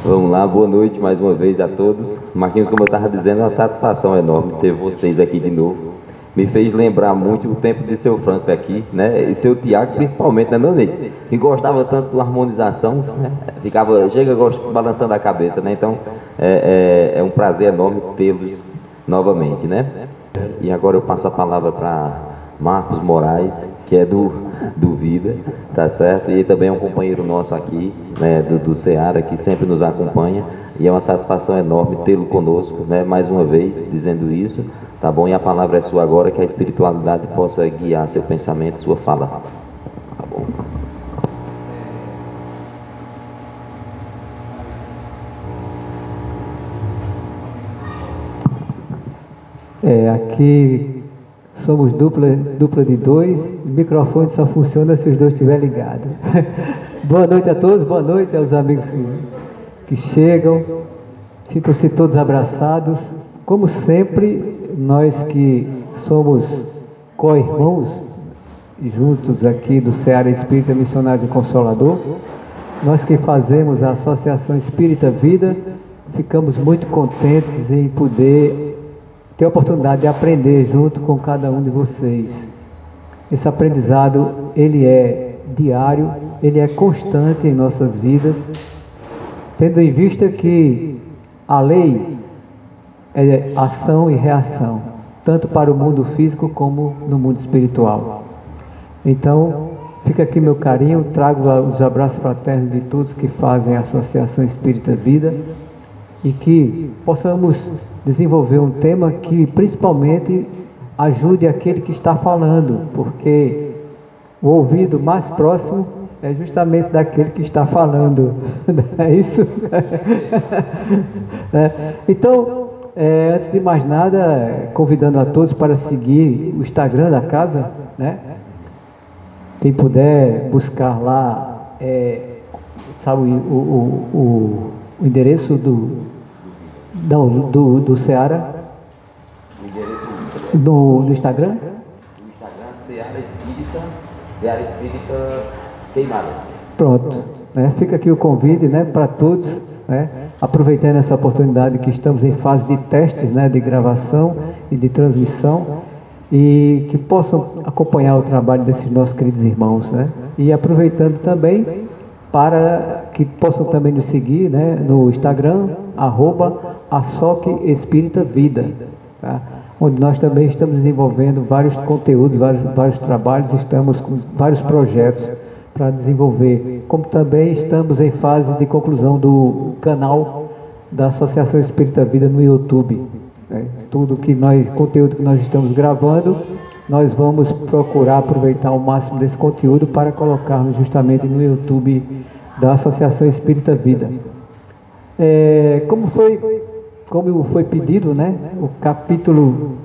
Vamos lá, boa noite mais uma vez a todos. Marquinhos, como eu estava dizendo, é uma satisfação enorme ter vocês aqui de novo. Me fez lembrar muito o tempo de seu Franco aqui, né? E seu Tiago, principalmente, né, Nonete? Que gostava tanto da harmonização, né? Balançando a cabeça, né? Então, é um prazer enorme tê-los novamente, né? E agora eu passo a palavra para Marcos Moraes, que é do Vida, tá certo? E também é um companheiro nosso aqui, né, do Ceará, que sempre nos acompanha. E é uma satisfação enorme tê-lo conosco, né, mais uma vez, dizendo isso, tá bom? E a palavra é sua agora, que a espiritualidade possa guiar seu pensamento, sua fala. Tá bom? Aqui somos dupla de dois, o microfone só funciona se os dois estiverem ligados. Boa noite a todos, boa noite aos amigos que chegam, sintam-se todos abraçados. Como sempre, nós que somos co-irmãos, juntos aqui do Ceará Espírita Missionário e Consolador, nós que fazemos a Associação Espírita Vida, ficamos muito contentes em poder ter a oportunidade de aprender junto com cada um de vocês. Esse aprendizado, ele é diário, ele é constante em nossas vidas, tendo em vista que a lei é ação e reação, tanto para o mundo físico como no mundo espiritual. Então, fica aqui meu carinho, trago os abraços fraternos de todos que fazem a Associação Espírita Vida e que possamos desenvolver um tema que principalmente ajude aquele que está falando, porque o ouvido mais próximo é justamente daquele que está falando, é isso? Então, antes de mais nada, convidando a todos para seguir o Instagram da casa, né? Quem puder buscar lá, sabe o endereço do Ceará? No Instagram? No Instagram, Ceará Espírita Seimadas. Pronto, né? Fica aqui o convite, né, para todos, né, aproveitando essa oportunidade que estamos em fase de testes, né, de gravação e de transmissão, e que possam acompanhar o trabalho desses nossos queridos irmãos, né? E aproveitando também para que possam também nos seguir, né, no Instagram, @ASOC Espírita Vida, tá? Onde nós também estamos desenvolvendo vários conteúdos, vários trabalhos, estamos com vários projetos para desenvolver, como também estamos em fase de conclusão do canal da Associação Espírita Vida no YouTube, né? Conteúdo que nós estamos gravando, nós vamos procurar aproveitar o máximo desse conteúdo para colocarmos justamente no YouTube da Associação Espírita Vida. Como foi pedido, né, o capítulo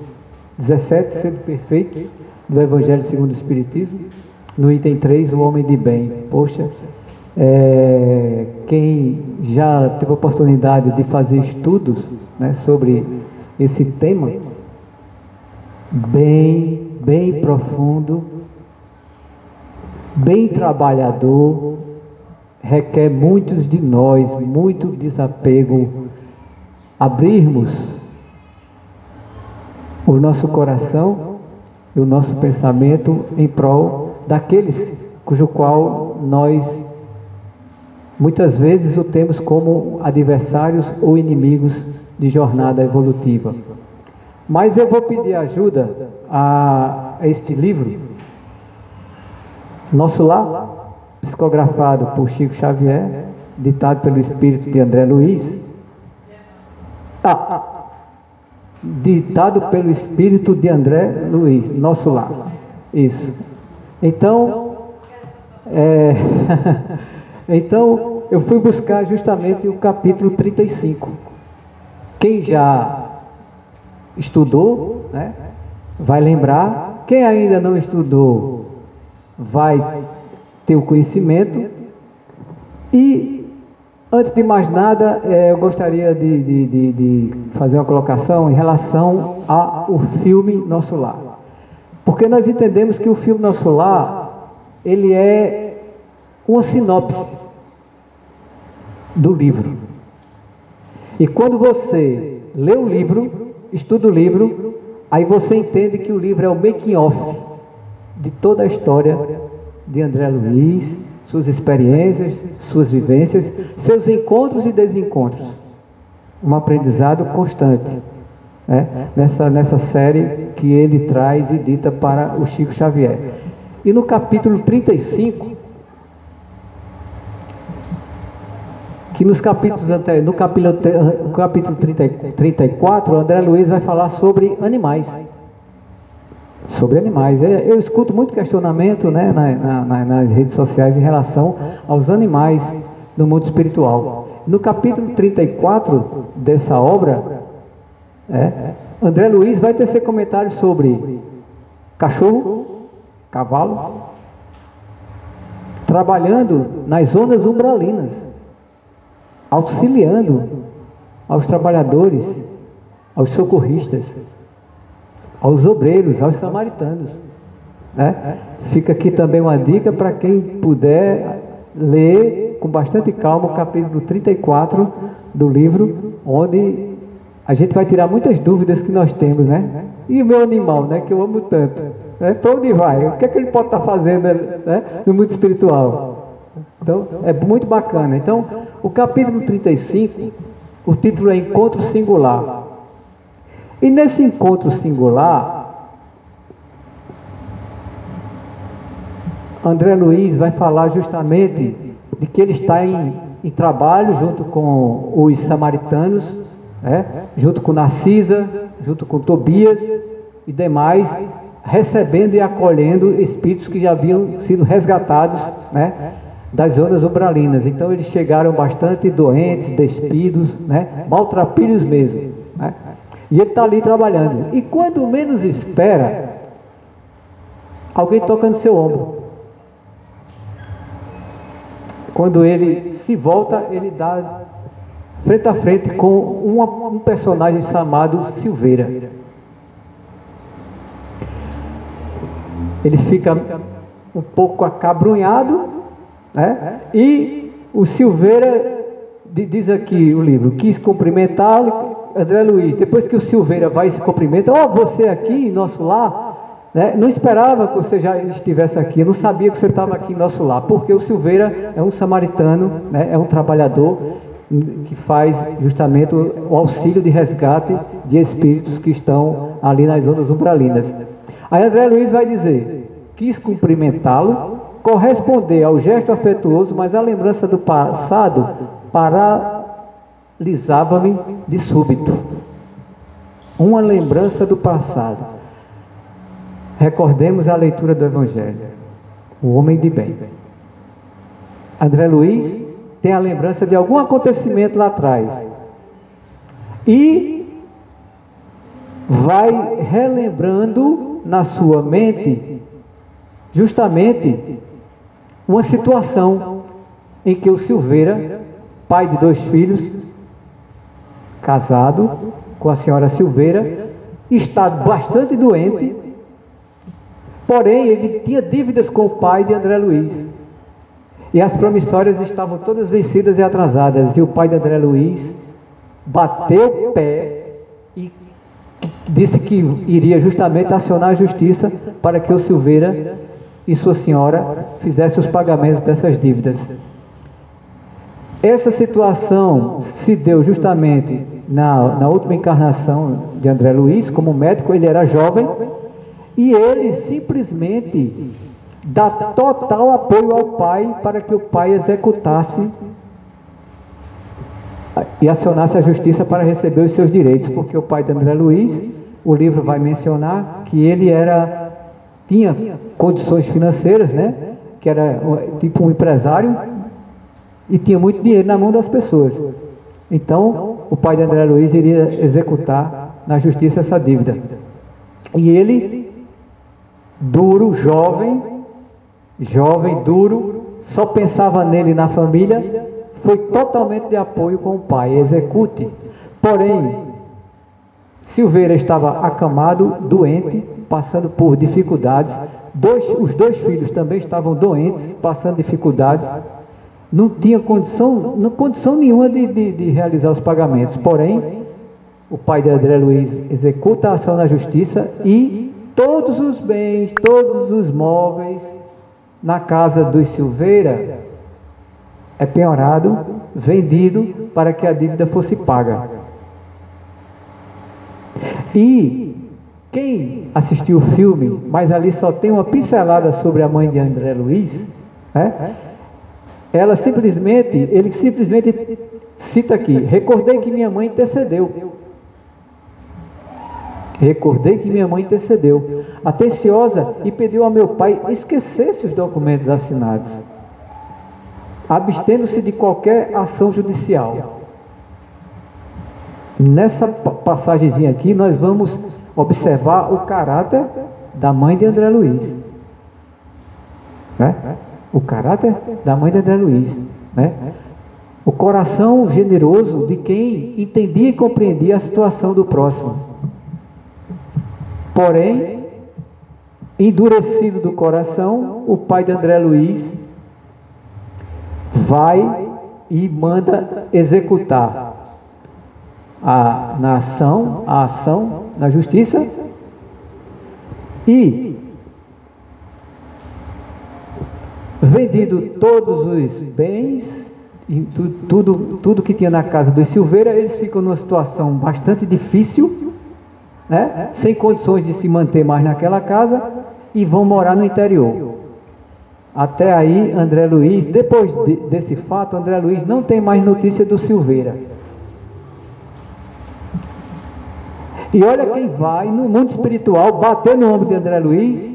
17, Sendo Perfeito, do Evangelho segundo o Espiritismo, no item 3, o homem de bem. Poxa, quem já teve a oportunidade de fazer estudos, né, sobre esse tema, bem profundo, bem trabalhador, requer muitos de nós, muito desapego, abrirmos o nosso coração e o nosso pensamento em prol daqueles cujo qual nós muitas vezes o temos como adversários ou inimigos de jornada evolutiva. Mas eu vou pedir ajuda a este livro, Nosso Lar, psicografado por Chico Xavier, ditado pelo espírito de André Luiz. Ditado pelo espírito de André Luiz, Nosso Lar. Isso. Então, então eu fui buscar justamente o capítulo 35. Quem já estudou, né, vai lembrar. Quem ainda não estudou vai ter o conhecimento. E antes de mais nada, eu gostaria de fazer uma colocação em relação ao filme Nosso Lar. Porque nós entendemos que o filme Nosso Lar, ele é uma sinopse do livro. E quando você lê o livro, estuda o livro, aí você entende que o livro é o making of de toda a história de André Luiz, suas experiências, suas vivências, seus encontros e desencontros. Um aprendizado constante, né? Nessa série que ele traz e dita para o Chico Xavier. E no capítulo 35, que no capítulo 34, André Luiz vai falar sobre animais. Sobre animais. Eu escuto muito questionamento, né, nas redes sociais em relação aos animais no mundo espiritual. No capítulo 34 dessa obra, André Luiz vai tecer comentários sobre cachorro, cavalo, trabalhando nas zonas umbralinas, auxiliando aos trabalhadores, aos socorristas, aos obreiros, aos samaritanos, né? Fica aqui também uma dica para quem puder ler com bastante calma o capítulo 34 do livro, onde a gente vai tirar muitas dúvidas que nós temos, né? E o meu animal, né, que eu amo tanto, né? Para onde vai? O que é que ele pode estar fazendo, né, no mundo espiritual? Então, é muito bacana. Então, o capítulo 35, o título é Encontro Singular. E nesse encontro singular, André Luiz vai falar justamente de que ele está em trabalho junto com os samaritanos, né? Junto com Narcisa, junto com Tobias e demais, recebendo e acolhendo espíritos que já haviam sido resgatados, né, das zonas umbralinas. Então eles chegaram bastante doentes, despidos, né, maltrapilhos mesmo, né? E ele está ali trabalhando. E quando menos espera, alguém toca no seu ombro. Quando ele se volta, ele dá frente a frente com um personagem chamado Silveira. Ele fica um pouco acabrunhado, né? E o Silveira, diz aqui o livro, quis cumprimentá-lo, André Luiz, depois que o Silveira vai e se cumprimenta, você aqui em nosso lar, né? Não esperava que você já estivesse aqui, não sabia que você estava aqui em nosso lar, porque o Silveira é um samaritano, né? É um trabalhador que faz justamente o auxílio de resgate de espíritos que estão ali nas zonas umbralinas. Aí André Luiz vai dizer, quis cumprimentá-lo, corresponder ao gesto afetuoso, mas a lembrança do passado paralisava-me de súbito. Uma lembrança do passado. Recordemos a leitura do Evangelho. O homem de bem. André Luiz tem a lembrança de algum acontecimento lá atrás. E vai relembrando na sua mente justamente uma situação em que o Silveira, pai de 2 filhos, casado com a senhora Silveira, está bastante doente, porém ele tinha dívidas com o pai de André Luiz. E as promissórias estavam todas vencidas e atrasadas. E o pai de André Luiz bateu o pé e disse que iria justamente acionar a justiça para que o Silveira e sua senhora fizessem os pagamentos dessas dívidas. Essa situação se deu justamente na última encarnação de André Luiz, como médico. Ele era jovem e ele simplesmente dá total apoio ao pai para que o pai executasse e acionasse a justiça para receber os seus direitos, porque o pai de André Luiz, o livro vai mencionar que ele tinha condições financeiras, né? Que era tipo um empresário e tinha muito dinheiro na mão das pessoas. Então, o pai de André Luiz iria executar na justiça essa dívida. E ele, duro, jovem, duro, só pensava nele e na família, foi totalmente de apoio com o pai, execute. Porém, Silveira estava acamado, doente, passando por dificuldades. Os 2 filhos também estavam doentes, passando dificuldades. não tinha condição nenhuma de realizar os pagamentos. Porém, o pai de André Luiz executa a ação na justiça e todos os bens, todos os móveis na casa dos Silveira é penhorado, vendido para que a dívida fosse paga. E quem assistiu o filme, mas ali só tem uma pincelada sobre a mãe de André Luiz, né? Ele simplesmente cita aqui: recordei que minha mãe intercedeu. Recordei que minha mãe intercedeu, atenciosa, e pediu a meu pai esquecesse os documentos assinados, abstendo-se de qualquer ação judicial. Nessa passagemzinha aqui, nós vamos observar o caráter da mãe de André Luiz, né? O caráter da mãe de André Luiz, né? O coração generoso de quem entendia e compreendia a situação do próximo. Porém, endurecido do coração, o pai de André Luiz vai e manda executar a ação na justiça e, vendido todos os bens, tudo que tinha na casa dos Silveira, eles ficam numa situação bastante difícil, né? Sem condições de se manter mais naquela casa, e vão morar no interior. Até aí, André Luiz, depois desse fato, André Luiz não tem mais notícia do Silveira. E olha quem vai no mundo espiritual bater no ombro de André Luiz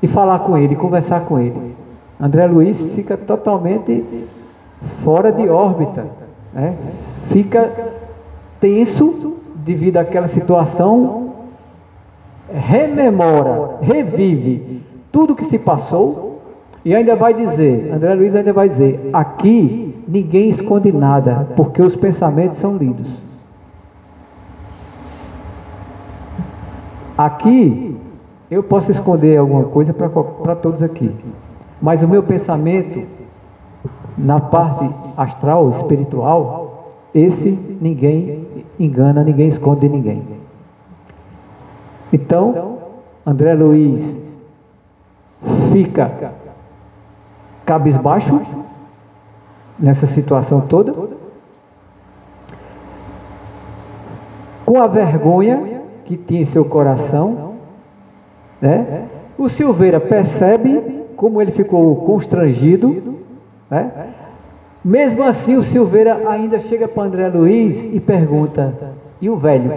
e falar com ele, conversar com ele. André Luiz fica totalmente fora de órbita, né? Fica tenso devido àquela situação, rememora, revive tudo que se passou e ainda vai dizer, André Luiz ainda vai dizer: aqui ninguém esconde nada, porque os pensamentos são lidos. Aqui eu posso esconder alguma coisa para todos aqui, mas o meu pensamento na parte astral, espiritual, esse ninguém engana, ninguém esconde de ninguém. Então, André Luiz fica cabisbaixo nessa situação toda, com a vergonha que tinha em seu coração, né? O Silveira percebe como ele ficou constrangido, né? Mesmo assim, o Silveira ainda chega para André Luiz e pergunta: e o velho?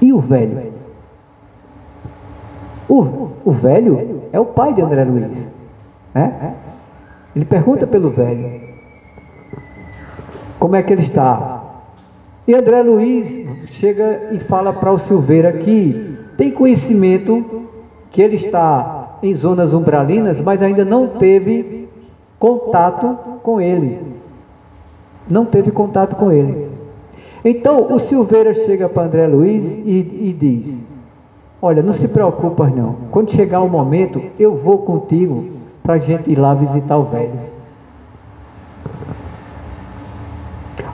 E o velho? O velho é o pai de André Luiz, né? Ele pergunta pelo velho: como é que ele está? E André Luiz chega e fala para o Silveira que tem conhecimento que ele está em zonas umbralinas, mas ainda não teve contato com ele. Não teve contato com ele. Então o Silveira chega para André Luiz e diz: olha, não se preocupa não, quando chegar o momento eu vou contigo para a gente ir lá visitar o velho.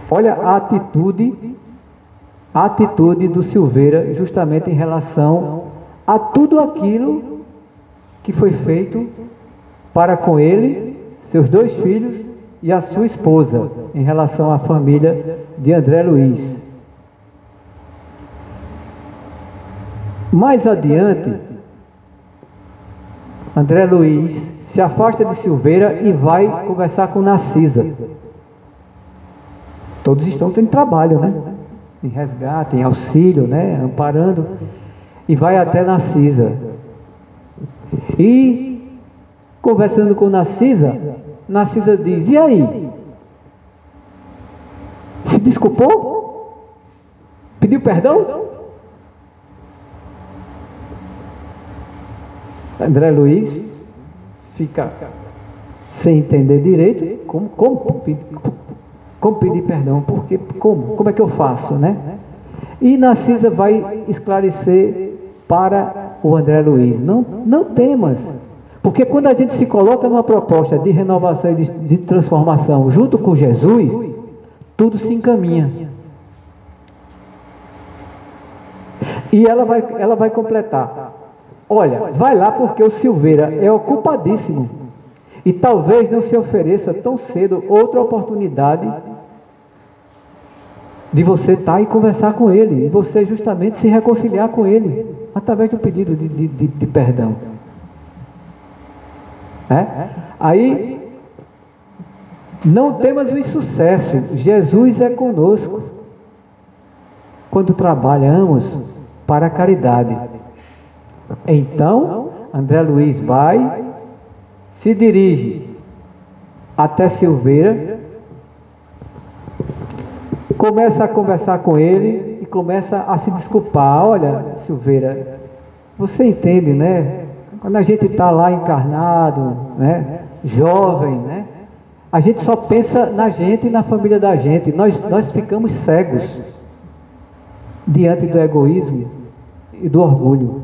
Olha a atitude do Silveira justamente em relação a tudo aquilo que foi feito para com ele, seus 2 filhos e a sua esposa, em relação à família de André Luiz. Mais adiante, André Luiz se afasta de Silveira e vai conversar com Narcisa. Todos estão tendo trabalho, né? Em resgate, em auxílio, né? Amparando. E vai até Narcisa. E, conversando com Narcisa, Narcisa diz: e aí? Se desculpou? Pediu perdão? André Luiz fica sem entender direito como pedir perdão, porque como é que eu faço, né? E Narcisa vai esclarecer para o André Luiz: não temas, Porque quando a gente se coloca numa proposta de renovação e de transformação junto com Jesus, tudo se encaminha. E ela vai completar. Olha, vai lá porque o Silveira é ocupadíssimo. E talvez não se ofereça tão cedo outra oportunidade de você estar e conversar com ele. E você justamente se reconciliar com ele. Através do pedido de perdão. Aí, não temos o insucesso. Jesus é conosco. Quando trabalhamos para a caridade. Então, André Luiz vai, se dirige até Silveira, começa a conversar com ele e começa a se desculpar. Olha, Silveira, você entende, né? Quando a gente está lá encarnado, né? Jovem, né? A gente só pensa na gente e na família da gente. Nós ficamos cegos diante do egoísmo e do orgulho.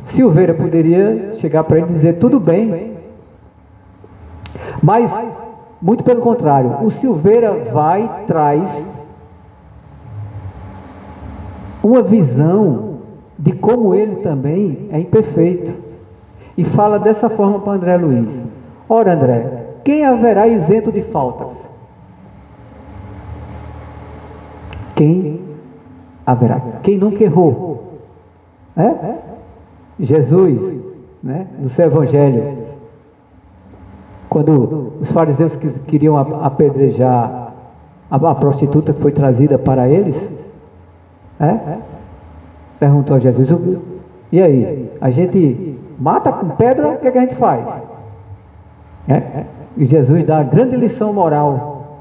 Silveira poderia chegar para ele e dizer, tudo bem. Mas, muito pelo contrário, o Silveira vai, traz uma visão de como ele também é imperfeito. E fala dessa forma para André Luiz. Ora, André, quem haverá isento de faltas? Quem haverá? Quem nunca errou? Jesus, né, no seu Evangelho, quando os fariseus queriam apedrejar a prostituta que foi trazida para eles, perguntou a Jesus, e aí, a gente mata com pedra, o que a gente faz? E Jesus dá a grande lição moral.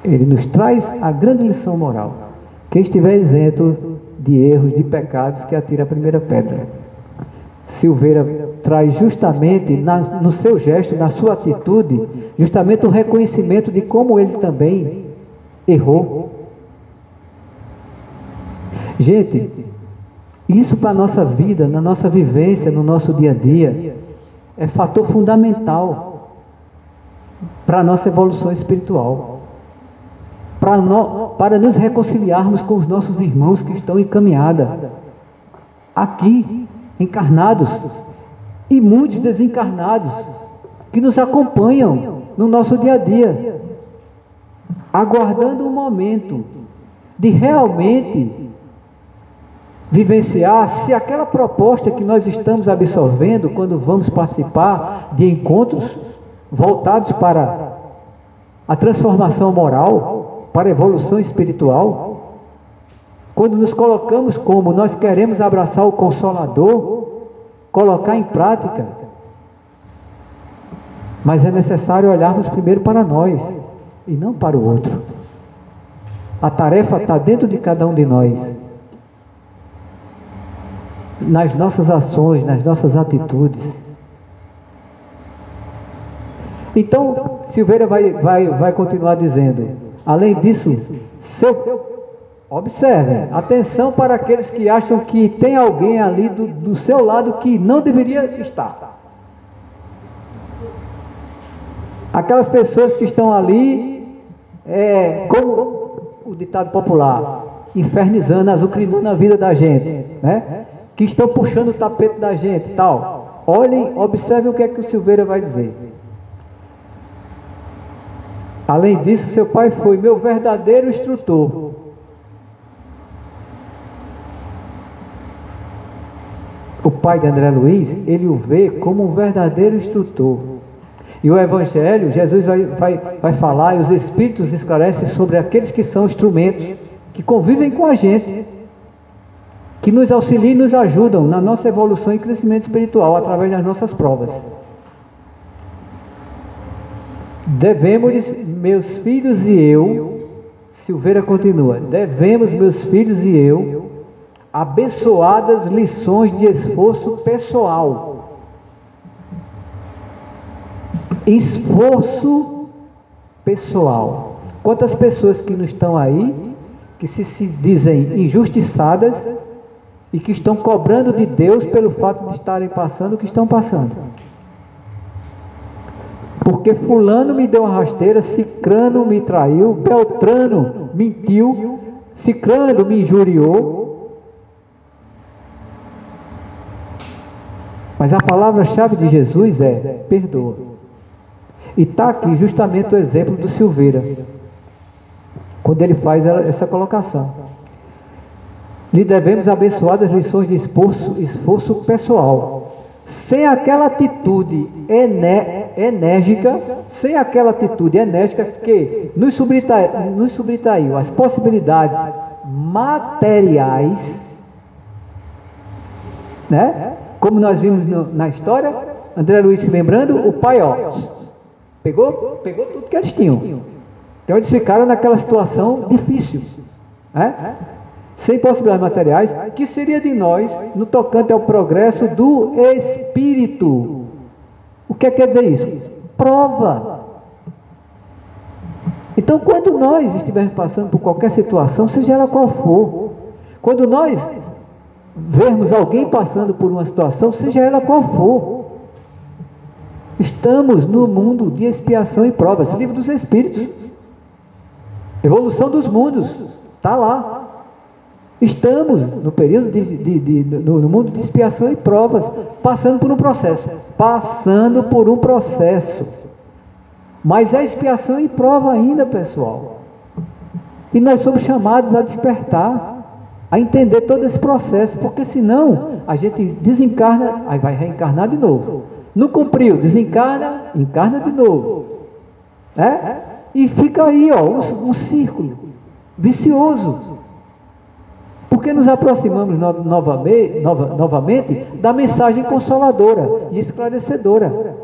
Ele nos traz a grande lição moral. Quem estiver isento de erros, de pecados, que atira a primeira pedra. Silveira traz justamente no seu gesto, na sua atitude, justamente o reconhecimento de como ele também errou. Gente, isso para a nossa vida, na nossa vivência, no nosso dia a dia, é fator fundamental para a nossa evolução espiritual. Para nos reconciliarmos com os nossos irmãos que estão em caminhada, aqui, encarnados, e muitos desencarnados, que nos acompanham no nosso dia a dia, aguardando o momento de realmente vivenciar se aquela proposta que nós estamos absorvendo quando vamos participar de encontros voltados para a transformação moral, para a evolução espiritual, quando nos colocamos como nós queremos abraçar o Consolador, colocar em prática, mas é necessário olharmos primeiro para nós e não para o outro. A tarefa está dentro de cada um de nós, nas nossas ações, nas nossas atitudes. Então, Silveira vai continuar dizendo, além disso, observe, atenção para aqueles que acham que tem alguém ali do seu lado que não deveria estar. Aquelas pessoas que estão ali, como o ditado popular, infernizando, azucrinando a vida da gente, né? Que estão puxando o tapete da gente e tal. Olhem, observem o que é que o Silveira vai dizer. Além disso, seu pai foi meu verdadeiro instrutor. O pai de André Luiz, ele o vê como um verdadeiro instrutor. E o Evangelho, Jesus vai falar, e os Espíritos esclarecem sobre aqueles que são instrumentos, que convivem com a gente, que nos auxiliam e nos ajudam na nossa evolução e crescimento espiritual, através das nossas provas. Devemos, meus filhos e eu, Silveira continua, devemos, meus filhos e eu, abençoadas lições de esforço pessoal. Esforço pessoal. Quantas pessoas que não estão aí, que se dizem injustiçadas, e que estão cobrando de Deus pelo fato de estarem passando o que estão passando. Porque fulano me deu uma rasteira, cicrano me traiu, beltrano mentiu, cicrano me injuriou. Mas a palavra-chave de Jesus é perdoa. E está aqui justamente o exemplo do Silveira, quando ele faz essa colocação. Lhe devemos abençoadas lições de esforço pessoal. Sem aquela atitude enérgica, que nos subtraiu as possibilidades materiais, né? Como nós vimos na história, André Luiz se lembrando, o pai, pegou tudo que eles tinham. Então eles ficaram naquela situação difícil, né? Sem possibilidades materiais, que seria de nós no tocante ao progresso do Espírito. O que quer dizer isso? Prova. Então, quando nós estivermos passando por qualquer situação, seja ela qual for, quando nós vermos alguém passando por uma situação, seja ela qual for, estamos no mundo de expiação e provas. Livro dos Espíritos, Evolução dos Mundos, está lá. Estamos no período no mundo de expiação e provas, passando por um processo, mas é expiação e prova ainda, pessoal, e nós somos chamados a despertar, a entender todo esse processo, porque senão a gente desencarna, aí vai reencarnar de novo, não cumpriu, desencarna, encarna de novo, e fica aí, um círculo vicioso. Porque nos aproximamos novamente da mensagem consoladora e esclarecedora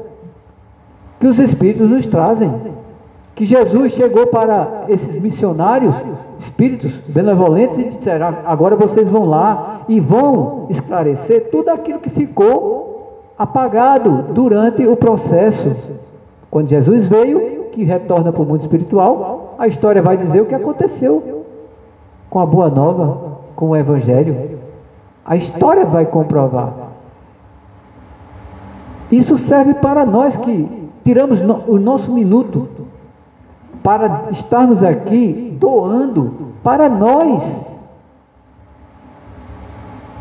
que os Espíritos nos trazem. Que Jesus chegou para esses missionários, espíritos benevolentes, e disseram: agora vocês vão lá e vão esclarecer tudo aquilo que ficou apagado durante o processo. Quando Jesus veio, que retorna para o mundo espiritual, a história vai dizer o que aconteceu com a Boa Nova, com o Evangelho. A história vai comprovar. Isso serve para nós que tiramos o nosso minuto para estarmos aqui doando para nós.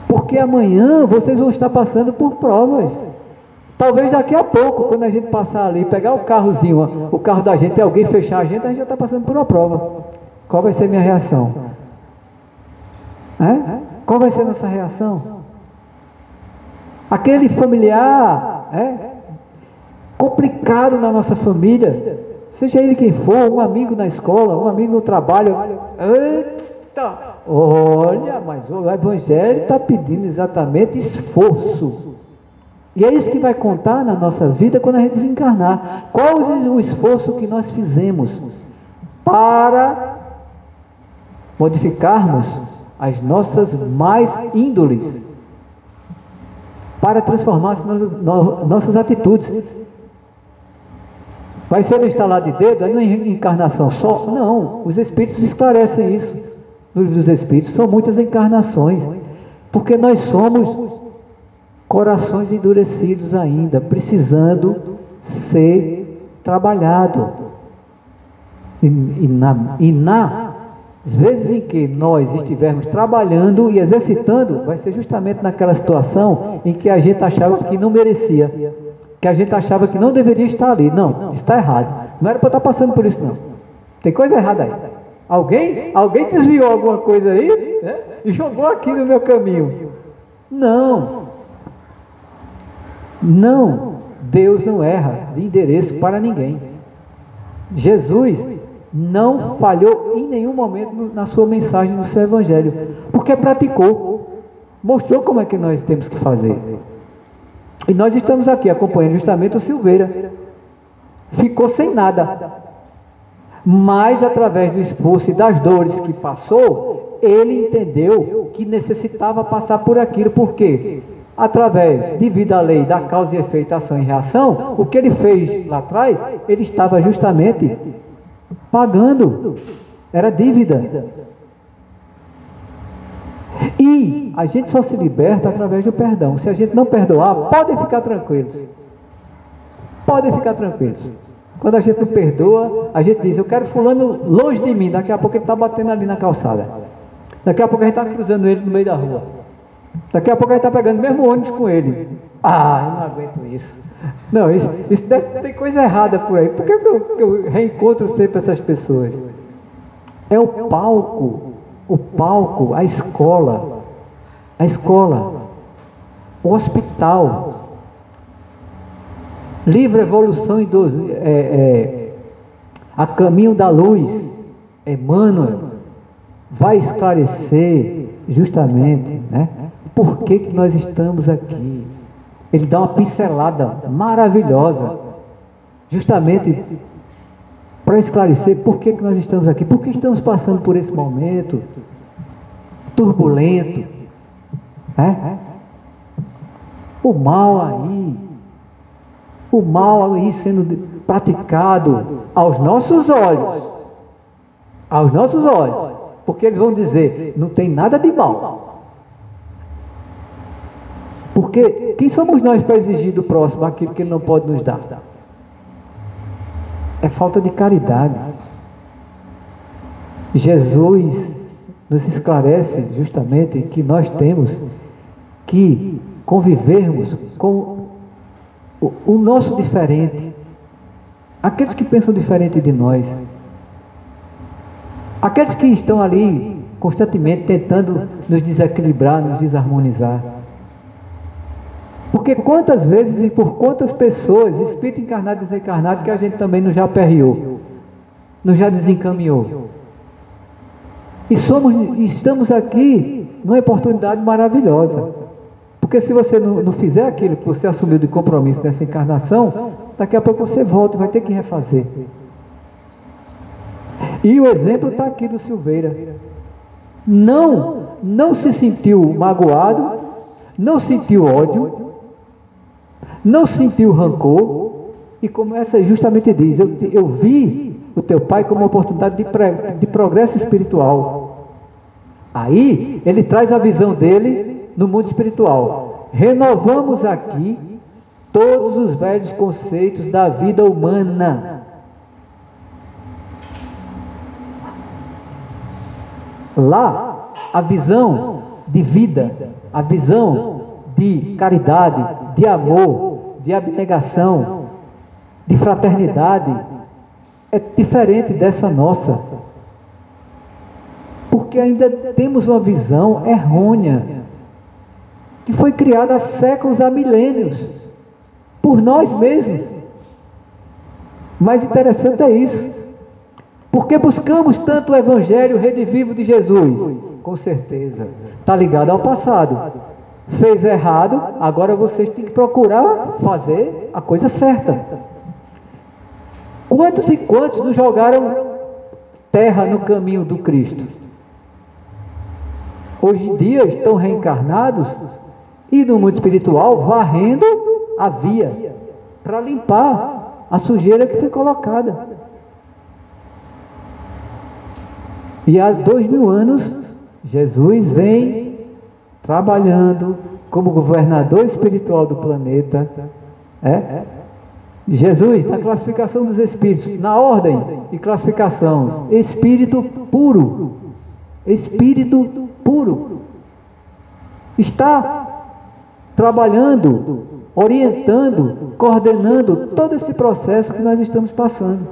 Porque amanhã vocês vão estar passando por provas. Talvez daqui a pouco, quando a gente passar ali, pegar o carrozinho, o carro da gente, e alguém fechar a gente já está passando por uma prova. Qual vai ser a minha reação? Qual vai ser a nossa reação? Aquele familiar complicado na nossa família, seja ele quem for, um amigo na escola, um amigo no trabalho. Eita! Olha, mas o Evangelho está pedindo exatamente esforço. E é isso que vai contar na nossa vida quando a gente desencarnar. Qual o esforço que nós fizemos para modificarmos as nossas mais índoles, para transformar nossas atitudes. Vai ser no estalar de dedo, aí não é encarnação só? Não, os Espíritos esclarecem isso. No livro dos Espíritos são muitas encarnações, porque nós somos corações endurecidos ainda, precisando ser trabalhado. Às vezes em que nós estivermos trabalhando e exercitando, vai ser justamente naquela situação em que a gente achava que não merecia, que a gente achava que não deveria estar ali. Não, está errado. Não era para estar passando por isso, não. Tem coisa errada aí. Alguém desviou alguma coisa aí, e jogou aqui no meu caminho. Não, Deus não erra de endereço para ninguém. Jesus não falhou em nenhum momento na sua mensagem, no seu Evangelho, porque praticou, mostrou como é que nós temos que fazer. E nós estamos aqui acompanhando justamente o Silveira. Ficou sem nada, mas através do esforço e das dores que passou, ele entendeu que necessitava passar por aquilo. Por quê? Através, devido à lei da causa e efeito, ação e reação, o que ele fez lá atrás, ele estava justamente pagando, era dívida. E a gente só se liberta através do perdão. Se a gente não perdoar, podem ficar tranquilos. Podem ficar tranquilos. Quando a gente não perdoa, a gente diz, eu quero fulano longe de mim. Daqui a pouco ele está batendo ali na calçada. Daqui a pouco a gente está cruzando ele no meio da rua. Daqui a pouco a gente está pegando o mesmo ônibus com ele. Ah, eu não aguento isso. Não, isso tem coisa errada por aí. Por que eu reencontro sempre essas pessoas? É o palco, a escola, o hospital. Livre Evolução a Caminho da Luz, Emmanuel, vai esclarecer justamente, né, por que nós estamos aqui. Ele dá uma pincelada maravilhosa, justamente para esclarecer por que nós estamos aqui, por que estamos passando por esse momento turbulento, né? O mal aí sendo praticado aos nossos olhos, porque eles vão dizer, não tem nada de mal. Porque quem somos nós para exigir do próximo aquilo que ele não pode nos dar? É falta de caridade. Jesus nos esclarece justamente que nós temos que convivermos com o nosso diferente, aqueles que pensam diferente de nós, aqueles que estão ali constantemente tentando nos desequilibrar, nos desarmonizar. Porque quantas vezes e por quantas pessoas, espírito encarnado e desencarnado, que a gente também nos já aperreou, nos já desencaminhou. E estamos aqui numa oportunidade maravilhosa. Porque se você não fizer aquilo que você assumiu de compromisso nessa encarnação, daqui a pouco você volta e vai ter que refazer. E o exemplo está aqui do Silveira. Não se sentiu magoado, não sentiu ódio, não sentiu rancor, e começa justamente diz, eu vi o teu pai como uma oportunidade de progresso espiritual. Aí ele traz a visão dele no mundo espiritual. Renovamos aqui todos os velhos conceitos da vida humana. Lá, a visão de vida, a visão de caridade, de amor, de abnegação, de fraternidade, é diferente dessa nossa. Porque ainda temos uma visão errônea, que foi criada há séculos, há milênios, por nós mesmos. Mais interessante é isso. Porque buscamos tanto o Evangelho redivivo de Jesus? Com certeza, está ligado ao passado. Fez errado, agora vocês têm que procurar fazer a coisa certa. Quantos e quantos nos jogaram terra no caminho do Cristo? Hoje em dia estão reencarnados e no mundo espiritual varrendo a via para limpar a sujeira que foi colocada. E há 2000 anos Jesus vem trabalhando como governador espiritual do planeta. Jesus, na classificação dos espíritos, na ordem e classificação, espírito puro, está trabalhando, orientando, coordenando todo esse processo que nós estamos passando.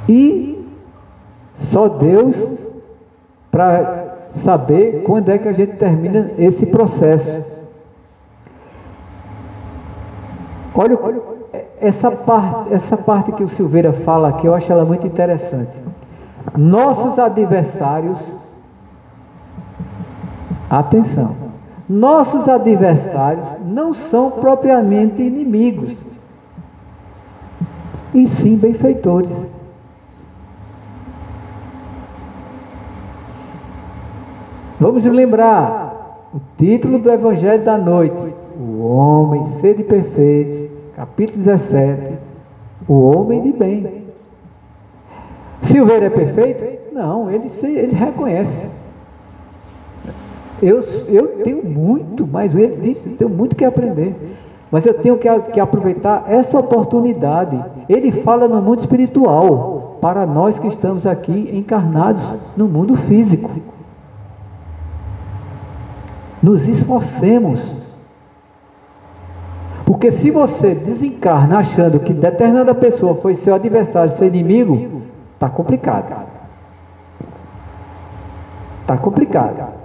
E só Deus para saber quando é que a gente termina esse processo. Olha essa parte que o Silveira fala aqui, eu acho ela muito interessante. Nossos adversários, atenção, nossos adversários não são propriamente inimigos, e sim benfeitores. Vamos lembrar o título do Evangelho da noite: O Homem Sede Perfeito, capítulo 17, o homem de bem. Silveira é perfeito? Não, ele reconhece. Eu tenho muito, mas ele disse, eu tenho muito que aprender. Mas eu tenho que aproveitar essa oportunidade. Ele fala no mundo espiritual, para nós que estamos aqui encarnados no mundo físico. Nos esforcemos. Porque se você desencarna achando que determinada pessoa foi seu adversário, seu inimigo, está complicado. Está complicado.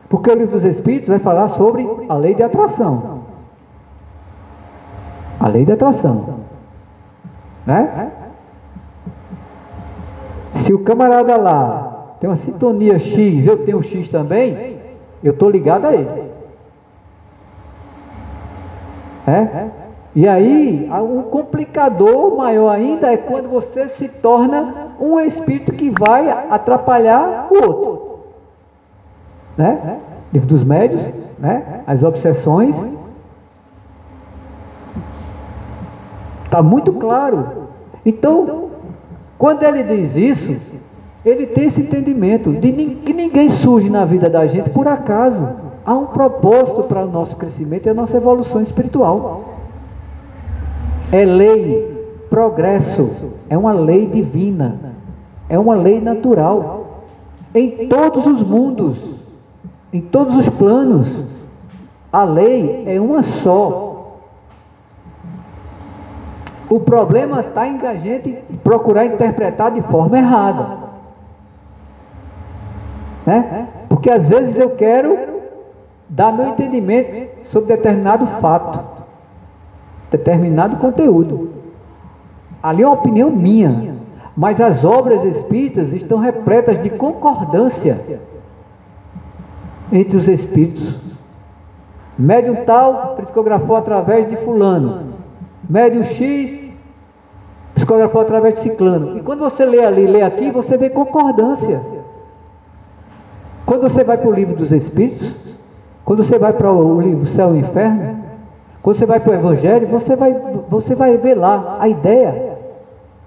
Porque o livro dos Espíritos vai falar sobre a lei de atração. A lei de atração. Né? Se o camarada lá tem uma sintonia X, eu tenho X também, eu estou ligado a ele. E aí, um complicador maior ainda é quando você se torna um espírito que vai atrapalhar o outro. Livro dos Médiuns, as obsessões. Está muito claro. Então, quando ele diz isso, ele tem esse entendimento de que ninguém surge na vida da gente por acaso. Há um propósito para o nosso crescimento e a nossa evolução espiritual. É lei, progresso, é uma lei divina, é uma lei natural. Em todos os mundos, em todos os planos, a lei é uma só. O problema está em a gente procurar interpretar de forma errada. Porque às vezes eu quero dar meu entendimento sobre determinado fato, determinado conteúdo. Ali é uma opinião minha, mas as obras espíritas estão repletas de concordância entre os espíritos. Médium tal psicografou através de fulano, médium X psicografou através de ciclano. E quando você lê ali, lê aqui, você vê concordância. Quando você vai para o livro dos Espíritos, quando você vai para o livro Céu e Inferno, quando você vai para o Evangelho, você vai ver lá a ideia,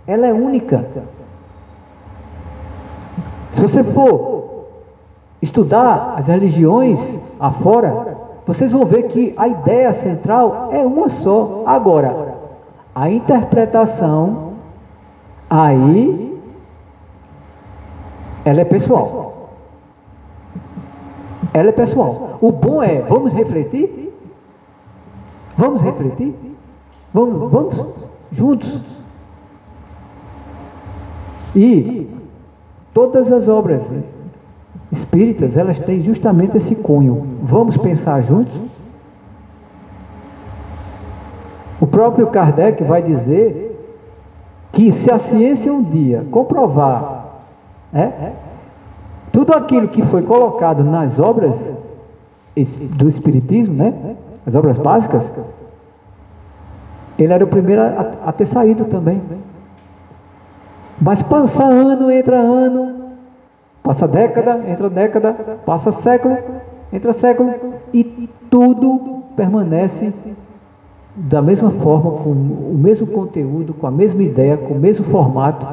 ela é única. Se você for estudar as religiões afora, vocês vão ver que a ideia central é uma só. Agora, a interpretação, aí, ela é pessoal. Ela é pessoal. O bom é, vamos refletir? Vamos refletir? Vamos juntos. E todas as obras espíritas, elas têm justamente esse cunho. Vamos pensar juntos? O próprio Kardec vai dizer que se a ciência um dia comprovar tudo aquilo que foi colocado nas obras do Espiritismo, as obras básicas, ele era o primeiro a ter saído também. Mas passa ano, entra ano, passa década, entra década, passa século, entra século, e tudo permanece da mesma forma, com o mesmo conteúdo, com a mesma ideia, com o mesmo formato,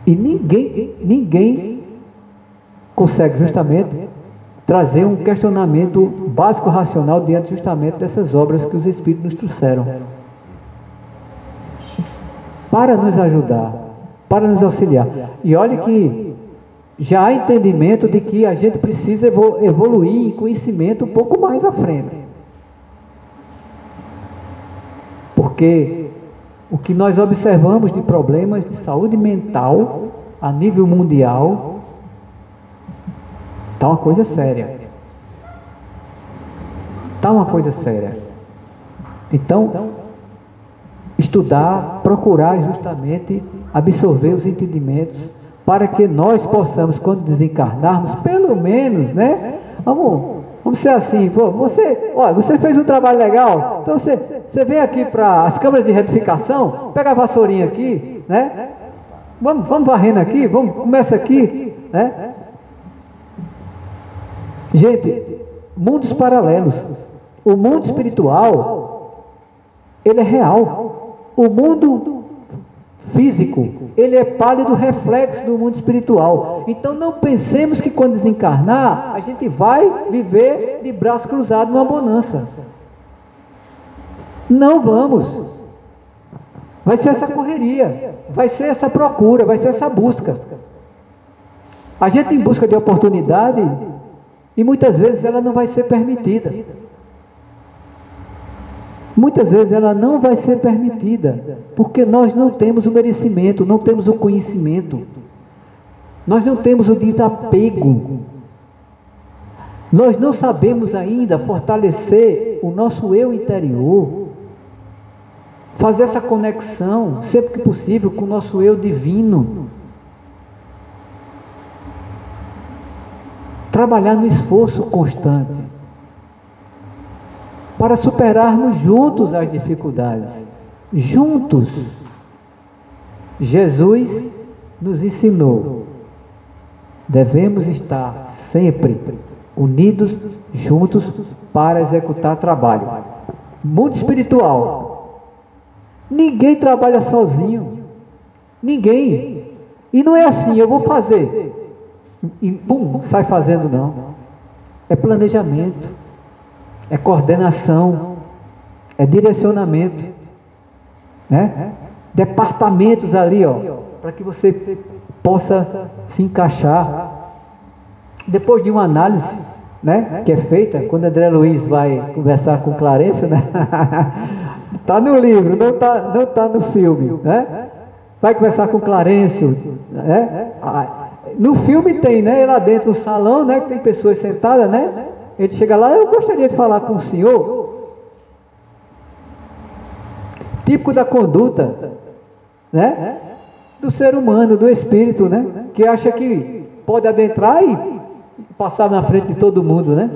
e ninguém consegue justamente trazer um questionamento básico racional diante justamente dessas obras que os Espíritos nos trouxeram para nos ajudar, para nos auxiliar. E olhe que já há entendimento de que a gente precisa evoluir em conhecimento um pouco mais à frente. Porque o que nós observamos de problemas de saúde mental a nível mundial está uma coisa séria. Está uma coisa séria. Então, estudar, procurar justamente absorver os entendimentos para que nós possamos, quando desencarnarmos, pelo menos, vamos ser assim, você fez um trabalho legal, então você vem aqui para as câmaras de retificação, pega a vassourinha aqui, vamos varrendo aqui, começa aqui, Gente, mundos paralelos. O mundo espiritual, ele é real. O mundo físico, ele é pálido reflexo do mundo espiritual. Então não pensemos que quando desencarnar, a gente vai viver de braço cruzado numa bonança. Não vamos. Vai ser essa correria, vai ser essa procura, vai ser essa busca. A gente em busca de oportunidade, e muitas vezes ela não vai ser permitida. Muitas vezes ela não vai ser permitida, porque nós não temos o merecimento, não temos o conhecimento, nós não temos o desapego, nós não sabemos ainda fortalecer o nosso eu interior, fazer essa conexão, sempre que possível, com o nosso eu divino, trabalhar no esforço constante, para superarmos juntos as dificuldades. Juntos. Jesus nos ensinou. Devemos estar sempre unidos, juntos, para executar trabalho. Mundo espiritual. Ninguém trabalha sozinho. Ninguém. E não é assim, eu vou fazer. E pum, sai fazendo não. É planejamento. É coordenação, é direcionamento, né? Departamentos ali, ó, para que você possa se encaixar. Depois de uma análise, né, que é feita, quando André Luiz vai conversar com Clarência, né? Está no livro, não tá no filme, né? Vai conversar com Clarêncio, né? No filme tem, né, lá dentro um salão, né, que tem pessoas sentadas, né? Ele chega lá, eu gostaria de falar com o senhor. Típico da conduta, né? Do ser humano, do espírito, né? Que acha que pode adentrar e passar na frente de todo mundo, né?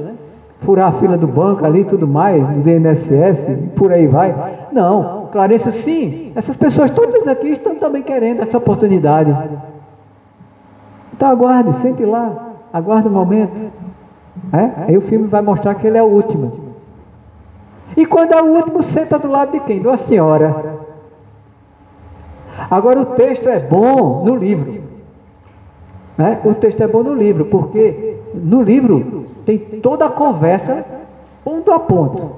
Furar a fila do banco ali e tudo mais, do INSS, e por aí vai. Não, Clarêncio, sim, essas pessoas todas aqui estão também querendo essa oportunidade. Então aguarde, sente lá, aguarde o momento. Aí o filme vai mostrar que ele é o último. E quando é o último, senta do lado de quem? De uma senhora. Agora o texto é bom no livro. O texto é bom no livro, porque no livro tem toda a conversa, ponto a ponto.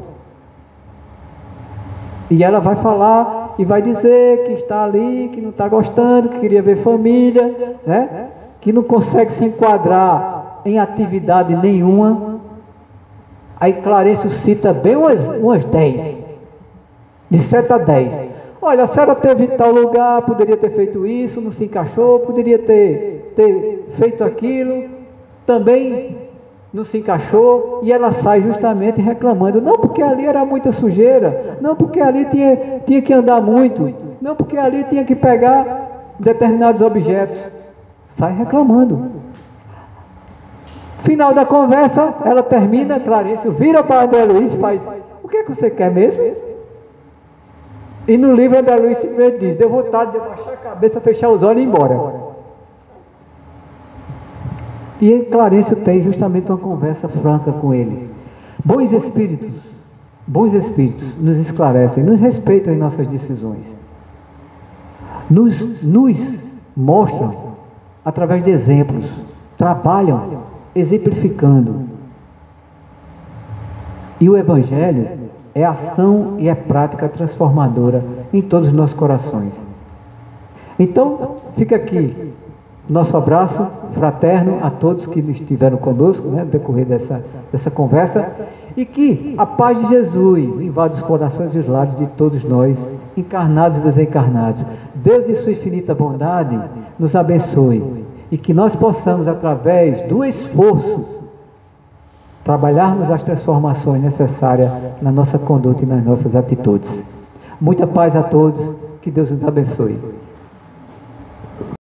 E ela vai falar e vai dizer que está ali, que não está gostando, que queria ver família, né? Que não consegue se enquadrar em atividade nenhuma. Aí Clarêncio cita bem umas 10, de 7 a 10. Olha, a senhora teve tal lugar, poderia ter feito isso, não se encaixou, poderia ter feito aquilo, também não se encaixou, e ela sai justamente reclamando, não porque ali era muita sujeira, não porque ali tinha que andar muito, não porque ali tinha que pegar determinados objetos, sai reclamando. Final da conversa, ela termina, Clarêncio vira para André Luiz e faz, o que é que você quer mesmo? E no livro André Luiz simplesmente diz, deu vontade de abaixar a cabeça, fechar os olhos e ir embora. E Clarêncio tem justamente uma conversa franca com ele. Bons espíritos nos esclarecem, nos respeitam em nossas decisões. Nos mostram, através de exemplos, trabalham exemplificando. E o Evangelho é ação e é prática transformadora em todos os nossos corações. Então, fica aqui nosso abraço fraterno a todos que estiveram conosco, né, no decorrer dessa conversa, e que a paz de Jesus invade os corações e os lares de todos nós, encarnados e desencarnados. Deus, em sua infinita bondade, nos abençoe. E que nós possamos, através do esforço, trabalharmos as transformações necessárias na nossa conduta e nas nossas atitudes. Muita paz a todos, que Deus nos abençoe.